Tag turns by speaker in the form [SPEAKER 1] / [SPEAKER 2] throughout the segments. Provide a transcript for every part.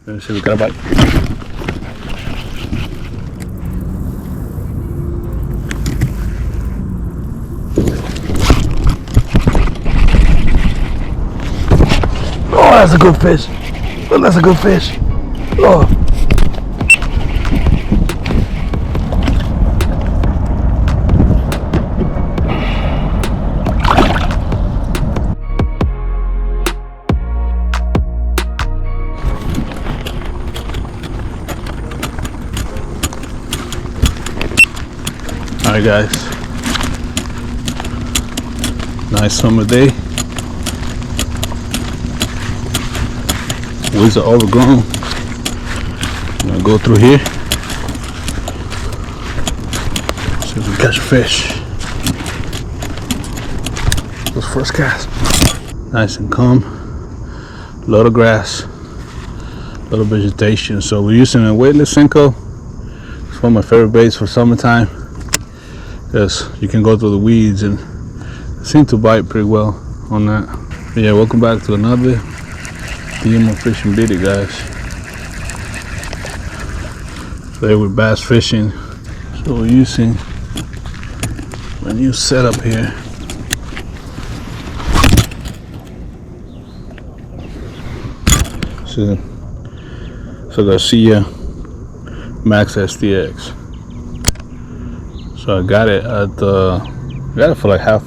[SPEAKER 1] Let's see if we got a bite. Oh, that's a good fish. Oh, that's a good fish. Oh. Alright guys, nice summer day. Weeds are overgrown. I'm gonna go through here, see if we can catch a fish. Those first cast. Nice and calm, a lot of grass, a lot of vegetation. So we're using a weightless Senko. It's one of my favorite baits for summertime, because you can go through the weeds and it seems to bite pretty well on that. But yeah, welcome back to another djmo fishing video, guys. Today we're bass fishing, so we're using a new setup here. So Garcia Max STX. So I got it at got it for like half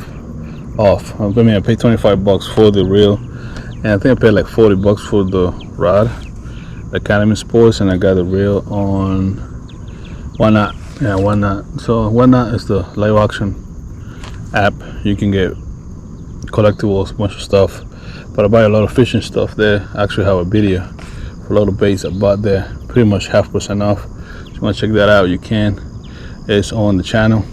[SPEAKER 1] off. I mean, I paid $25 for the reel, and I think I paid like $40 for the rod, the Academy Sports, and I got the reel on Why Not. Yeah, Why Not. So Why Not is the live auction app. You can get collectibles, a bunch of stuff, but I buy a lot of fishing stuff there. I actually have a video for a lot of baits I bought there, pretty much half % off. If you want to check that out, you can. It's on the channel.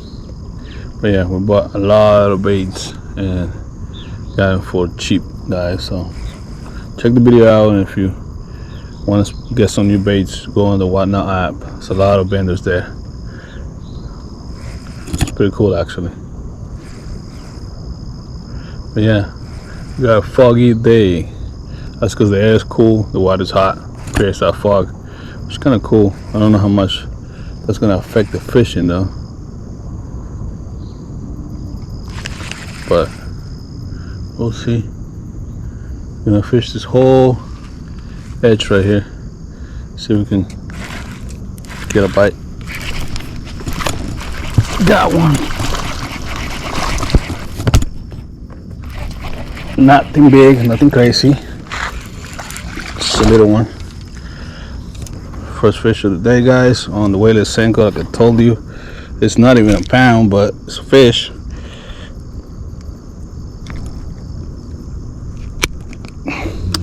[SPEAKER 1] But yeah, we bought a lot of baits and got them for cheap, guys. So check the video out, and if you want to get some new baits, go on the Whatnot app. There's a lot of vendors there. It's pretty cool actually. But yeah, we got a foggy day. That's because the air is cool, the water's hot, creates that fog, which is kind of cool. I don't know how much that's gonna affect the fishing though, but we'll see. Gonna fish this whole edge right here, see if we can get a bite. Got one. Nothing big, nothing crazy, just a little one. First fish of the day, guys, on the weightless Senko. Like I told you, it's not even a pound, but it's a fish.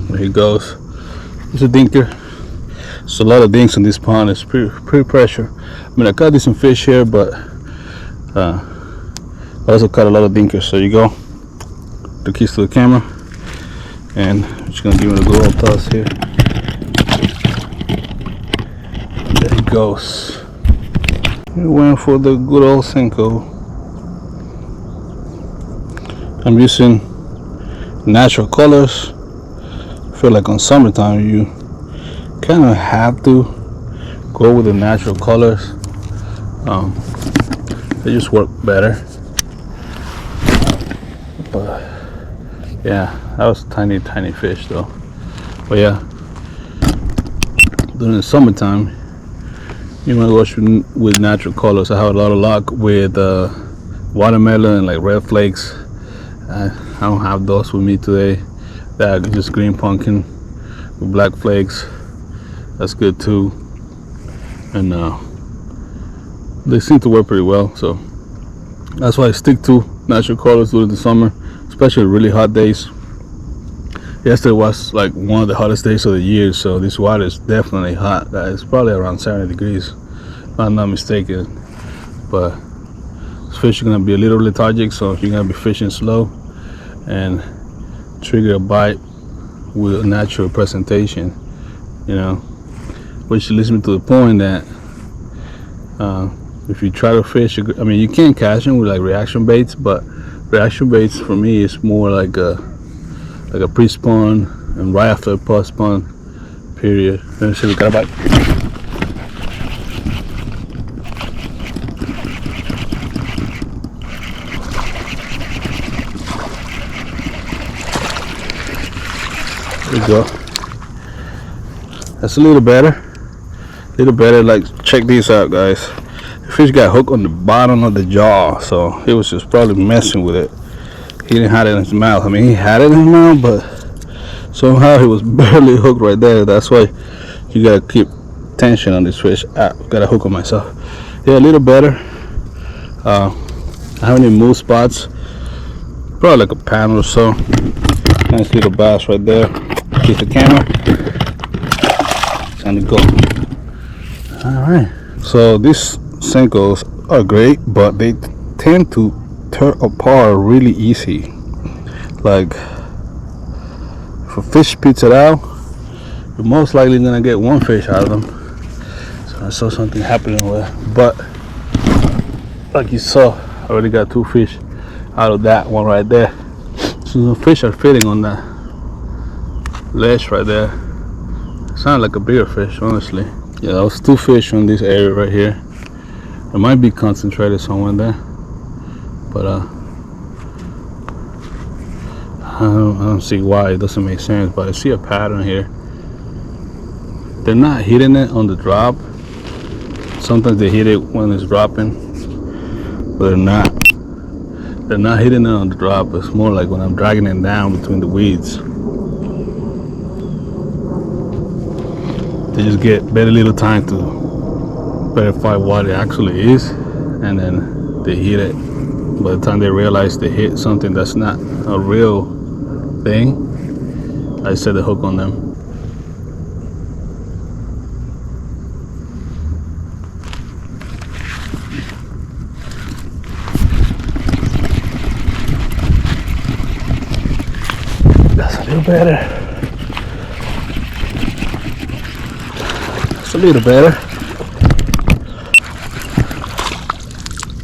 [SPEAKER 1] There he goes. It's a dinker. There's a lot of dinks in this pond. It's pretty pressure. I mean, I caught decent fish here, but I also caught a lot of dinkers. So you go, the keys to the camera, and I'm just gonna give it a good old toss here. There he goes. We went for the good old Senko. I'm using natural colors. I feel like on summertime you kind of have to go with the natural colors. They just work better. But yeah, that was tiny fish though. But yeah, during the summertime you want to go with natural colors. I have a lot of luck with watermelon and like red flakes. I don't have those with me today. That just green pumpkin with black flakes. That's good too. And they seem to work pretty well. So that's why I stick to natural colors during the summer, especially really hot days. Yesterday was like one of the hottest days of the year, so this water is definitely hot. It's probably around 70 degrees, if I'm not mistaken. But this fish is gonna be a little lethargic, so you're gonna be fishing slow and trigger a bite with a natural presentation, you know, which leads me to the point that if you try to fish, I mean, you can catch them with like reaction baits, but reaction baits for me is more like a pre-spawn and right after a post-spawn period. Let me see, we got a bite. There we go. That's a little better. Like, check these out, guys. The fish got hooked on the bottom of the jaw, so he was just probably messing with it. He didn't have it in his mouth. I mean, he had it in his mouth, but somehow he was barely hooked right there. That's why you gotta keep tension on this fish. Got a hook on myself. Yeah, a little better. I haven't even moved spots. Probably like a pound or so. Nice little bass right there. Get the camera. Time to go. Alright. So these Senkos are great, but they tend to tear apart really easy. Like, if a fish spits it out, you're most likely gonna get one fish out of them. So I saw something happening with, but like you saw, I already got 2 fish out of that one right there. So the fish are fitting on that ledge right there. Sound like a bigger fish, honestly. Yeah, that was 2 fish from this area right here. It might be concentrated somewhere there, but I don't see why. It doesn't make sense, but I see a pattern here. They're not hitting it on the drop. Sometimes they hit it when it's dropping, but they're not hitting it on the drop. It's more like when I'm dragging it down between the weeds. They just get very little time to verify what it actually is, and then they hit it. By the time they realize they hit something that's not a real thing, I set the hook on them. That's a little better. A little better.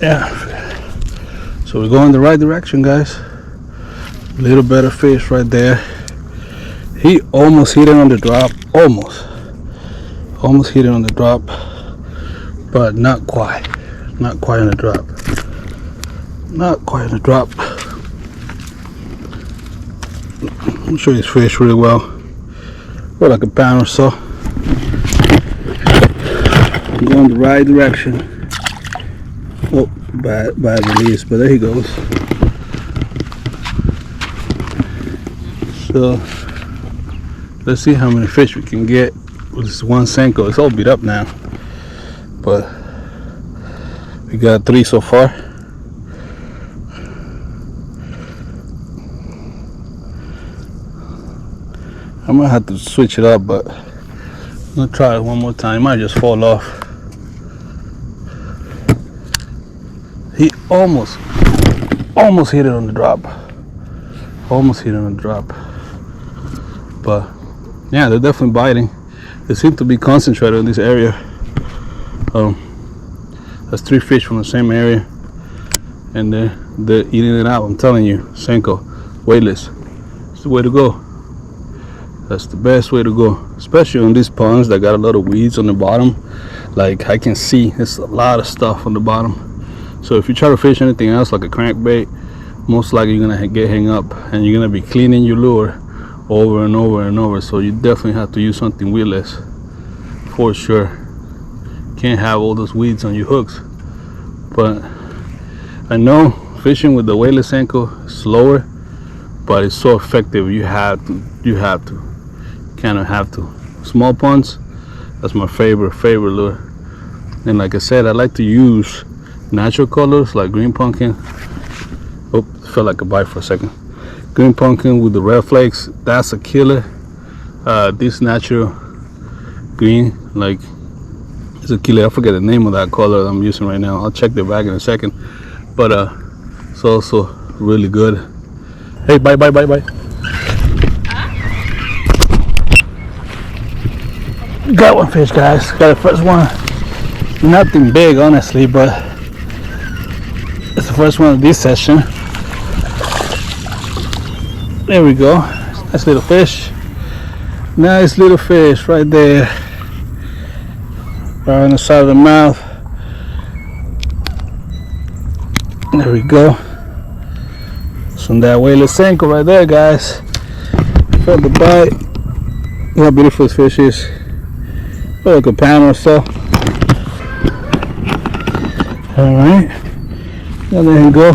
[SPEAKER 1] Yeah, so we're going the right direction, guys. A little better fish right there. He almost hit it on the drop. Almost hit it on the drop, but not quite on the drop. Not quite on the drop. I'll show you this fish really well. About like a pound or so. Going the right direction. Oh, bad release, but there he goes. So let's see how many fish we can get with this one Senko. It's all beat up now, but we got 3 so far. I might have to switch it up, but I'm gonna try it one more time. It might just fall off. He almost hit it on the drop. But yeah, they're definitely biting. They seem to be concentrated in this area. That's 3 fish from the same area, and they're eating it out. I'm telling you, Senko, weightless. It's the way to go. That's the best way to go, especially on these ponds that got a lot of weeds on the bottom. Like, I can see there's a lot of stuff on the bottom. So if you try to fish anything else like a crankbait, most likely you're gonna get hung up, and you're gonna be cleaning your lure over and over and over. So you definitely have to use something weedless for sure. Can't have all those weeds on your hooks. But I know fishing with the weightless Senko is slower, but it's so effective. You have to kind of have to. Small ponds, that's my favorite lure. And like I said, I like to use natural colors like green pumpkin. Oh, felt like a bite for a second. Green pumpkin with the red flakes, that's a killer. This natural green, like, it's a killer. I forget the name of that color that I'm using right now. I'll check the bag in a second. But it's also really good. Hey, bye. Got one fish, guys. Got the first one. Nothing big, honestly, but it's the first one of this session. There we go. Nice little fish. Nice little fish right there, right on the side of the mouth. There we go. Some that weightless Senko right there, guys. Felt the bite. Look how beautiful this fish is. About like a pound or so. All right, now let him go.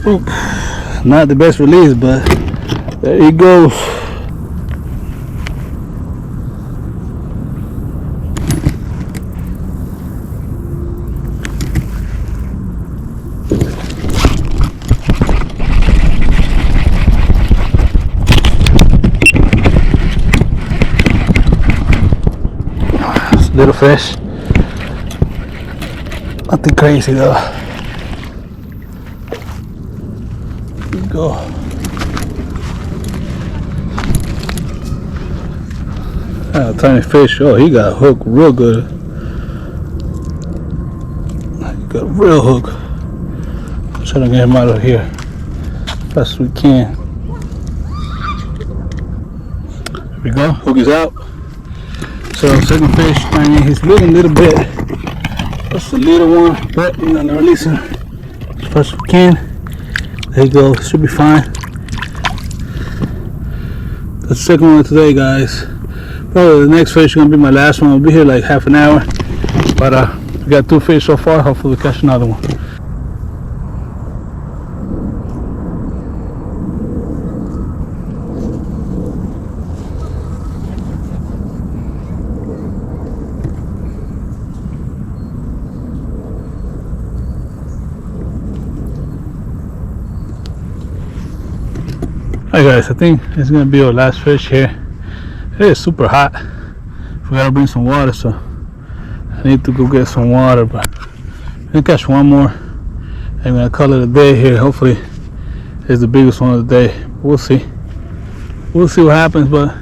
[SPEAKER 1] Oop. Not the best release, but there he goes. Little fish, nothing crazy though. Here we go. Tiny fish. Oh, he got hooked real good. He got a real hook. I'm trying to get him out of here as fast as we can. There we go. Hook is out. So second fish, I mean, he's bleeding a little bit. That's the little one, but we're gonna release him as fast as we can. There you go, should be fine. That's the second one today, guys. Probably the next fish is gonna be my last one. I'll be here like half an hour. But we got 2 fish so far. Hopefully we catch another one. Alright guys, I think it's gonna be our last fish here. It is super hot. We gotta bring some water, so I need to go get some water, but I'm gonna catch one more. I'm gonna call it a day here. Hopefully it's the biggest one of the day. We'll see. We'll see what happens, but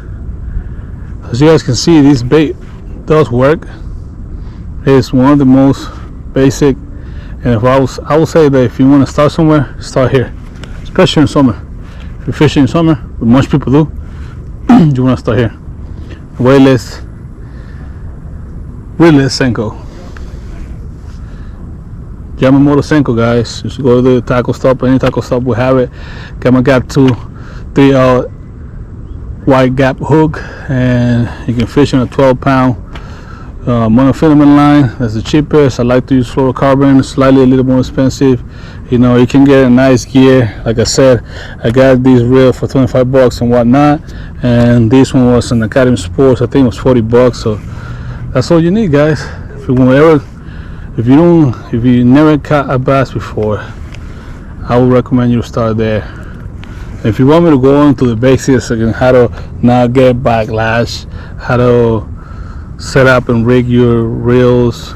[SPEAKER 1] as you guys can see, this bait does work. It's one of the most basic, and if I would say that if you want to start somewhere, start here, especially in summer. If you're fishing in summer, what most people do, you want to start here. Weightless Senko. Djmoetv Senko, guys. Just go to the tackle stop. Any tackle stop will have it. Gamma Gap 2, 3 wide gap hook, and you can fish in a 12-pound monofilament line. That's the cheapest. I like to use fluorocarbon. It's slightly a little more expensive. You know, you can get a nice gear. Like I said, I got these reel for 25 bucks and whatnot, and this one was an Academy Sports. I think it was 40 bucks. So that's all you need, guys. If you never caught a bass before, I would recommend you start there. If you want me to go into the basics, again, how to not get backlash, how to set up and rig your reels,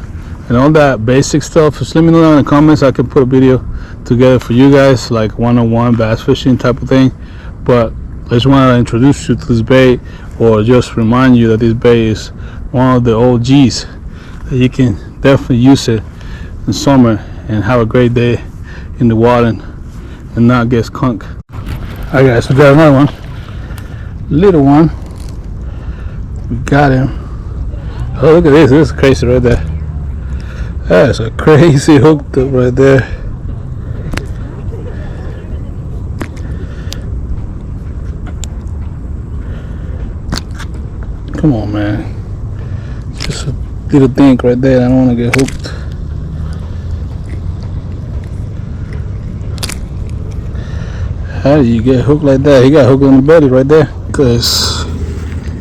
[SPEAKER 1] and all that basic stuff, just let me know down in the comments. I can put a video together for you guys, like one-on-one bass fishing type of thing. But I just want to introduce you to this bait, or just remind you that this bait is one of the OGs, that you can definitely use it in summer and have a great day in the water and not get skunked. Alright guys, we got another one, little one. We got him. Oh, look at this. This is crazy right there. That's a crazy hook right there. Come on, man. Just a little dink right there. I don't want to get hooked. How do you get hooked like that? He got hooked on the belly right there. Cause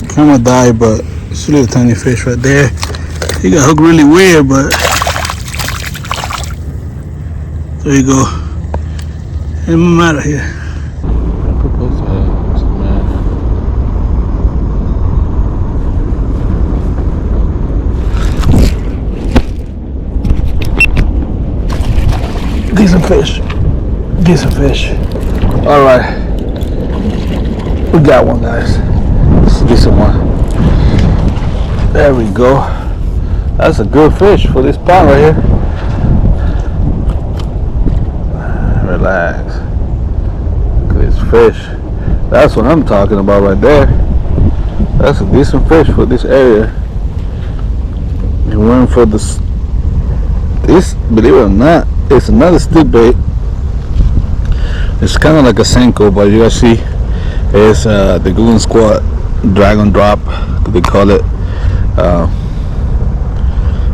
[SPEAKER 1] camera died, but it's a little tiny fish right there. He got hooked really weird, but there you go. And I'm out of here. Decent fish. Decent fish. Alright. We got one, guys. It's a decent one. There we go. That's a good fish for this pond right here. Relax. fish. That's what I'm talking about right there. That's a decent fish for this area. And went for this, believe it or not, it's another stick bait. It's kind of like a Senko, but you guys see, it's the Golden Squat Dragon Drop, they call it.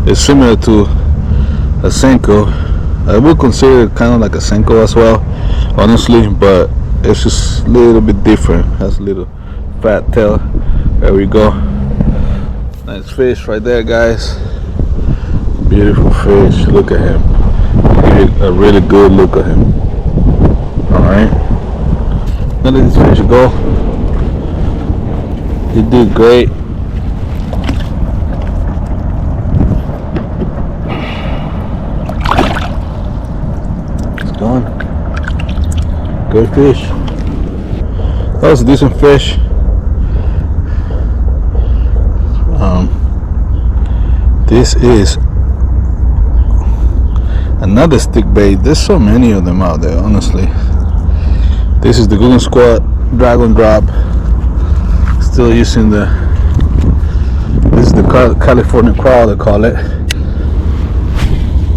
[SPEAKER 1] It's similar to a Senko. I would consider it kind of like a Senko as well, honestly, but it's just a little bit different. Has a little fat tail. There we go. Nice fish right there, guys. Beautiful fish. Look at him. Get a really good look at him. Alright. Now let this fish go. He did great. It's gone. Good fish. That was a decent fish. This is another stick bait. There's so many of them out there, honestly. This is the Golden Squat Dragon Drop. Still using this is the California Crawl, they call it.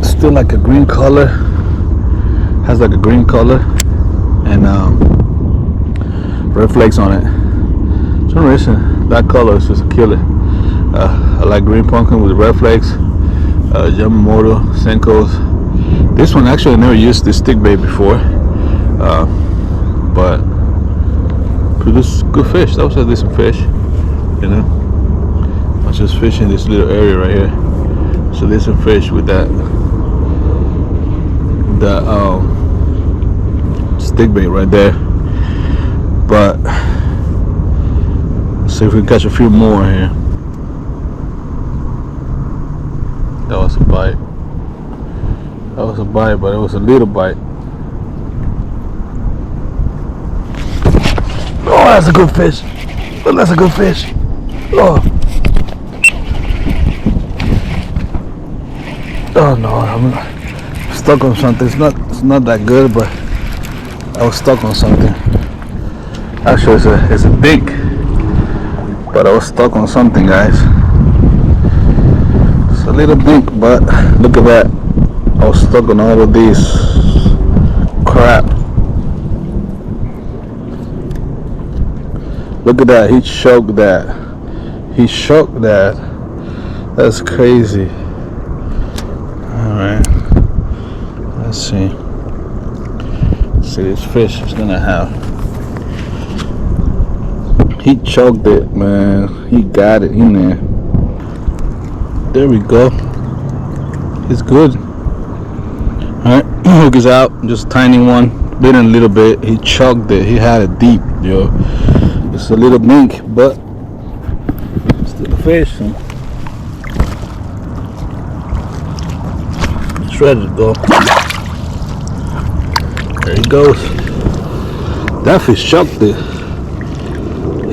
[SPEAKER 1] Still like a green color. Has like a green color and red flakes on it. For some reason that color is just a killer. I like green pumpkin with red flakes. Yamamoto, Senkos. This one actually I never used this stick bait before, but produced good fish. That was a decent fish, you know. I was just fishing this little area right here. So decent fish with that stick bait right there. But let's see if we can catch a few more here. That was a bite. That was a bite, but it was a little bite. Oh, that's a good fish. Oh, that's a good fish. Oh. Oh no, I'm stuck on something. It's not that good, but I was stuck on something. Actually, it's a dink, but I was stuck on something, guys. A little dink, but look at that. I was stuck on all of these crap. Look at that. He choked that. He choked that. That's crazy. Alright. Let's see. Let's see this fish is gonna have. He choked it, man. He got it in there. There we go. It's good. Alright, hook is out. Just a tiny one. Bit in a little bit. He chugged it. He had it deep, yo. It's a little mink, but still a fish. So. It's ready to go. There he goes. That fish chugged it.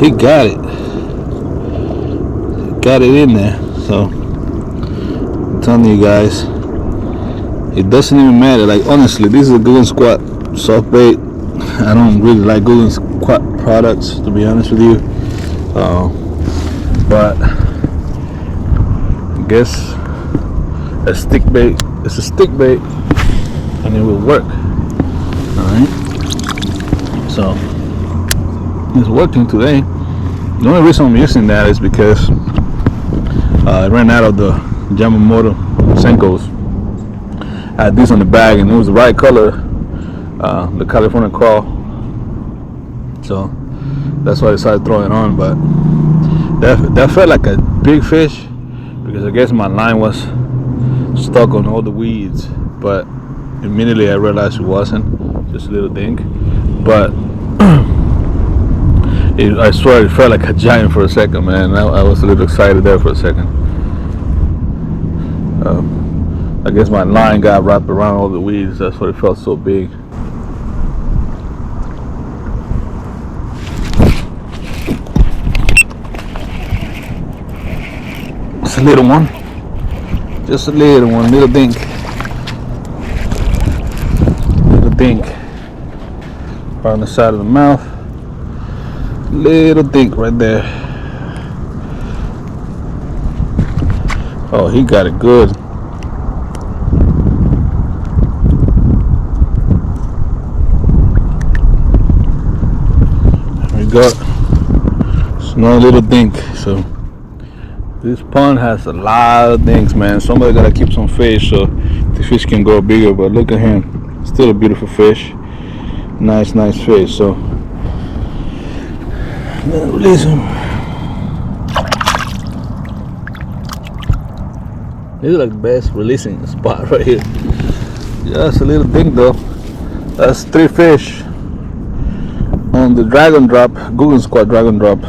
[SPEAKER 1] He got it. He got it in there. So I'm telling you guys, it doesn't even matter. Like honestly, this is a Golden Squat soft bait. I don't really like Golden Squat products, to be honest with you. But I guess a stick bait. It's a stick bait, and it will work. All right. So it's working today. The only reason I'm using that is because I ran out of the Yamamoto Senkos. I had these on the bag and it was the right color, the California Crawl. So that's why I decided to throw it on. But that felt like a big fish because I guess my line was stuck on all the weeds. But immediately I realized it wasn't, just a little dink. But I swear it felt like a giant for a second, man. I was a little excited there for a second. I guess my line got wrapped around all the weeds. That's why it felt so big. It's a little one. Just a little one, little dink. Little dink. right on the side of the mouth. Little dink right there. Oh, he got it good. There we go. Another little dink. So this pond has a lot of dinks, man. Somebody gotta keep some fish so the fish can grow bigger. But look at him, still a beautiful fish. Nice fish. So let's release him. This is like the best releasing spot right here. Just a little dink though. That's 3 fish on the dragon drop, Google Squad dragon drop.